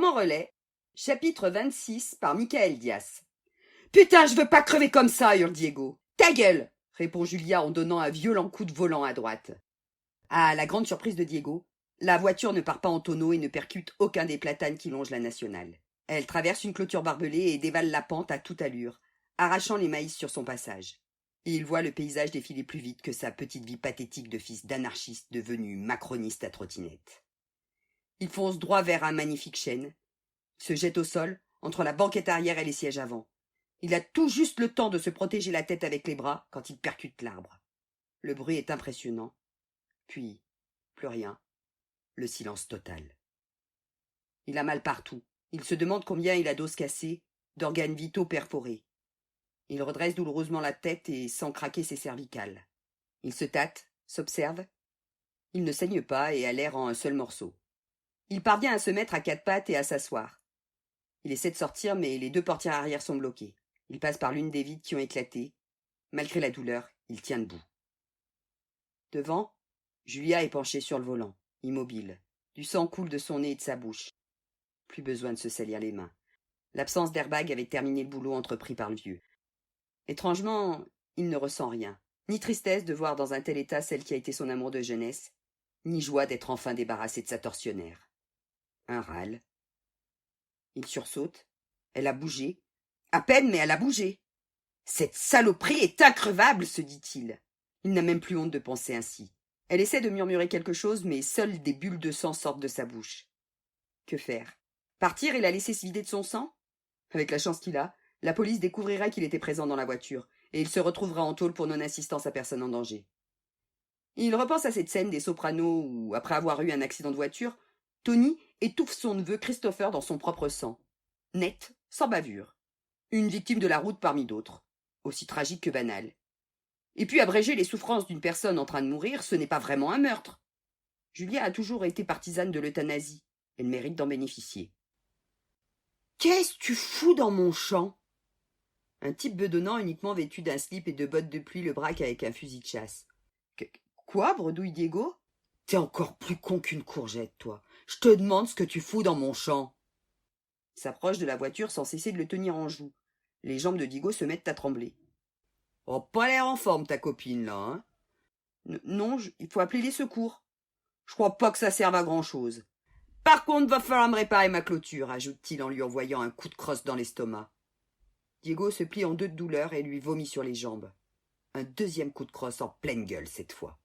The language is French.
Roman relais, chapitre 26 par Michael Diaz. Putain, je veux pas crever comme ça, hurle Diego. Ta gueule, répond Julia en donnant un violent coup de volant à droite. À la grande surprise de Diego, la voiture ne part pas en tonneau et ne percute aucun des platanes qui longent la nationale. Elle traverse une clôture barbelée et dévale la pente à toute allure, arrachant les maïs sur son passage. Et il voit le paysage défiler plus vite que sa petite vie pathétique de fils d'anarchiste devenu macroniste à trottinette. Il fonce droit vers un magnifique chêne, se jette au sol, entre la banquette arrière et les sièges avant. Il a tout juste le temps de se protéger la tête avec les bras quand il percute l'arbre. Le bruit est impressionnant. Puis, plus rien. Le silence total. Il a mal partout. Il se demande combien il a d'os cassés, d'organes vitaux perforés. Il redresse douloureusement la tête et sent craquer ses cervicales. Il se tâte, s'observe. Il ne saigne pas et a l'air en un seul morceau. Il parvient à se mettre à quatre pattes et à s'asseoir. Il essaie de sortir, mais les deux portières arrière sont bloquées. Il passe par l'une des vitres qui ont éclaté. Malgré la douleur, il tient debout. Devant, Julia est penchée sur le volant, immobile. Du sang coule de son nez et de sa bouche. Plus besoin de se salir les mains. L'absence d'airbag avait terminé le boulot entrepris par le vieux. Étrangement, il ne ressent rien. Ni tristesse de voir dans un tel état celle qui a été son amour de jeunesse, ni joie d'être enfin débarrassé de sa tortionnaire. Un râle. Il sursaute. Elle a bougé. À peine, mais elle a bougé. Cette saloperie est increvable, se dit-il. Il n'a même plus honte de penser ainsi. Elle essaie de murmurer quelque chose, mais seules des bulles de sang sortent de sa bouche. Que faire? Partir et la laisser se vider de son sang? Avec la chance qu'il a, la police découvrirait qu'il était présent dans la voiture, et il se retrouvera en tôle pour non-assistance à personne en danger. Il repense à cette scène des Sopranos où, après avoir eu un accident de voiture, Tony étouffe son neveu Christopher dans son propre sang. Net, sans bavure. Une victime de la route parmi d'autres, aussi tragique que banale. Et puis abréger les souffrances d'une personne en train de mourir, ce n'est pas vraiment un meurtre. Julia a toujours été partisane de l'euthanasie. Elle mérite d'en bénéficier. « Qu'est-ce que tu fous dans mon champ ?» Un type bedonnant uniquement vêtu d'un slip et de bottes de pluie le braque avec un fusil de chasse. « Quoi ?» bredouille Diego. « T'es encore plus con qu'une courgette, toi. Je te demande ce que tu fous dans mon champ. » Il s'approche de la voiture sans cesser de le tenir en joue. Les jambes de Diego se mettent à trembler. « Oh, pas l'air en forme, ta copine, là, hein ?»« Non, il faut appeler les secours. Je crois pas que ça serve à grand-chose. Par contre, va falloir me réparer ma clôture, ajoute-t-il en lui envoyant un coup de crosse dans l'estomac. Diego se plie en deux de douleur et lui vomit sur les jambes. Un deuxième coup de crosse en pleine gueule cette fois.